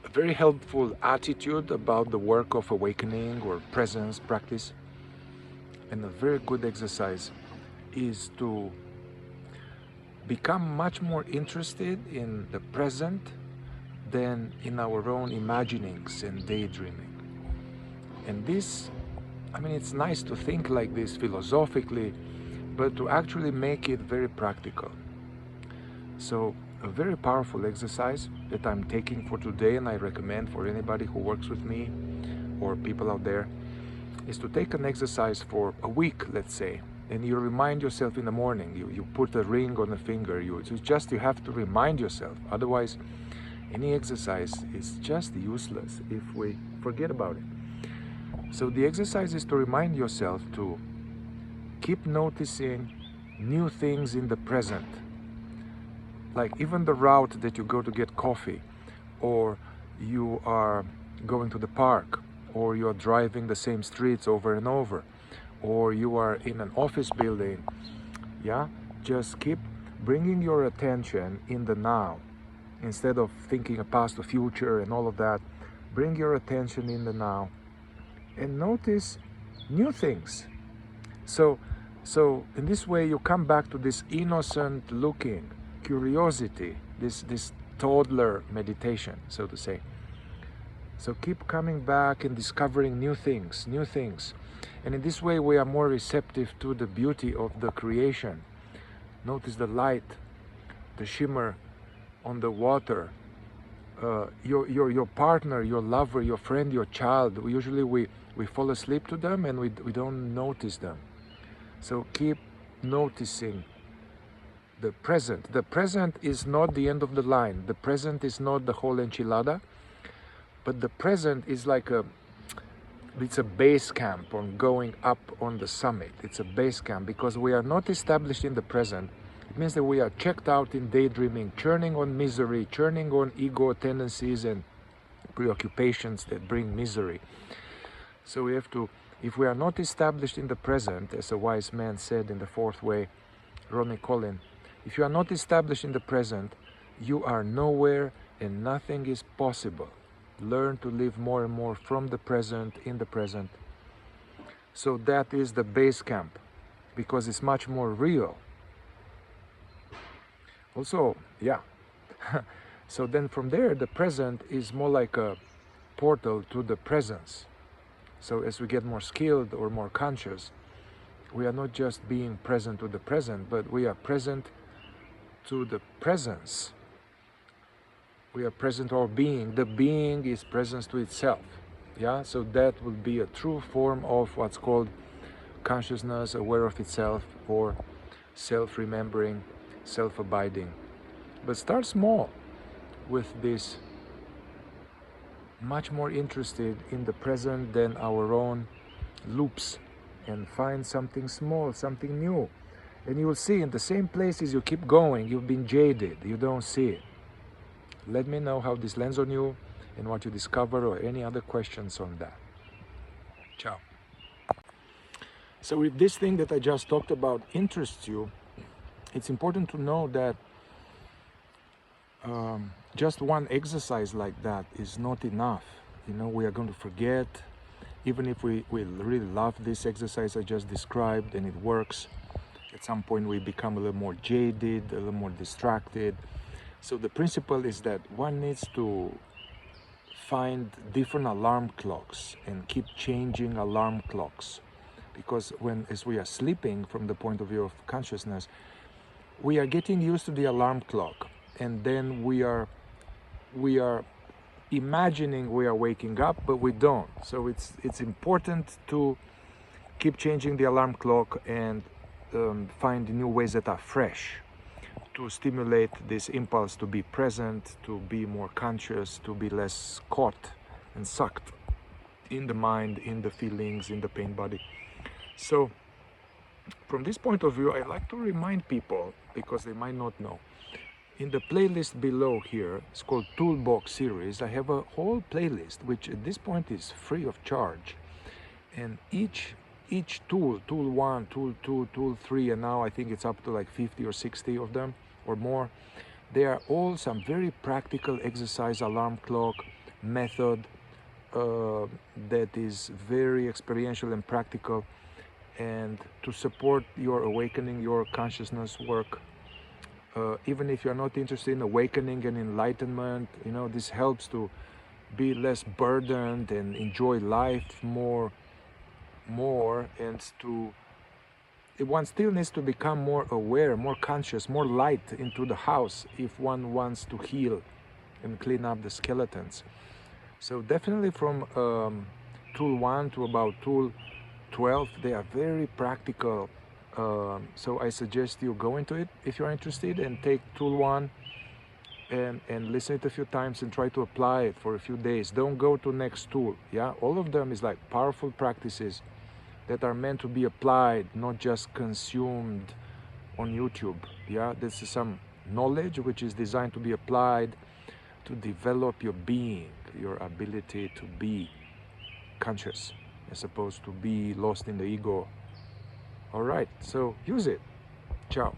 a very helpful attitude about the work of awakening or presence practice, and a very good exercise is to become much more interested in the present than in our own imaginings and daydreaming. And this, I mean, it's nice to think like this philosophically, but to actually make it very practical. So a very powerful exercise that I'm taking for today, and I recommend for anybody who works with me or people out there, is to take an exercise for a week, let's say, and you remind yourself in the morning. You put a ring on a finger. You have to remind yourself. Otherwise, any exercise is just useless if we forget about it. So the exercise is to remind yourself to keep noticing new things in the present. Like even the route that you go to get coffee, or you are going to the park, or you are driving the same streets over and over, or you are in an office building. Yeah, just keep bringing your attention in the now. Instead of thinking of past or future and all of that, bring your attention in the now and notice new things. So in this way you come back to this innocent looking curiosity, this toddler meditation, so to say. So keep coming back and discovering new things. And in this way we are more receptive to the beauty of the creation. Notice the light, the shimmer on the water, your partner, your lover, your friend, your child. Usually we fall asleep to them and we don't notice them. So keep noticing the present. The present is not the end of the line. The present is not the whole enchilada, but the present is like it's a base camp on going up on the summit. It's a base camp because we are not established in the present. It means that we are checked out in daydreaming, churning on misery, churning on ego tendencies and preoccupations that bring misery. So we have to, if we are not established in the present, as a wise man said in the fourth way, Ronnie Collin, if you are not established in the present, you are nowhere and nothing is possible. Learn to live more and more from the present, in the present. So that is the base camp, because it's much more real. Also, yeah. So then from there, the present is more like a portal to the presence. So as we get more skilled or more conscious, we are not just being present to the present, but we are present to the presence. We are present to our being. The being is presence to itself. Yeah, so that will be a true form of what's called consciousness, aware of itself, or self-remembering, self-abiding. But start small with this, much more interested in the present than our own loops, and find something small, something new. And you will see in the same places you keep going, you've been jaded, you don't see it. Let me know how this lands on you and what you discover, or any other questions on that. Ciao. So if this thing that I just talked about interests you, it's important to know that just one exercise like that is not enough. You know, we are going to forget. Even if we really love this exercise I just described and it works, at some point we become a little more jaded, a little more distracted. So the principle is that one needs to find different alarm clocks and keep changing alarm clocks. Because as we are sleeping, from the point of view of consciousness, we are getting used to the alarm clock, and then we are imagining we are waking up, but we don't. So it's important to keep changing the alarm clock and find new ways that are fresh to stimulate this impulse to be present, to be more conscious, to be less caught and sucked in the mind, in the feelings, in the pain body. So from this point of view, I like to remind people, because they might not know, in the playlist below here, it's called Toolbox Series. I have a whole playlist, which at this point is free of charge. And each tool, tool 1, tool 2, tool 3, and now I think it's up to like 50 or 60 of them or more. They are all some very practical exercise, alarm clock, method that is very experiential and practical, and to support your awakening, your consciousness work. Even if you're not interested in awakening and enlightenment, this helps to be less burdened and enjoy life more, and one still needs to become more aware, more conscious, more light into the house if one wants to heal and clean up the skeletons. So definitely from tool 1 to about tool 12, they are very practical. So I suggest you go into it if you're interested and take tool 1 and listen it a few times and try to apply it for a few days. Don't go to next tool. Yeah, all of them is like powerful practices that are meant to be applied, not just consumed on YouTube. Yeah, this is some knowledge which is designed to be applied to develop your being, your ability to be conscious as opposed to be lost in the ego. All right, so use it. Ciao.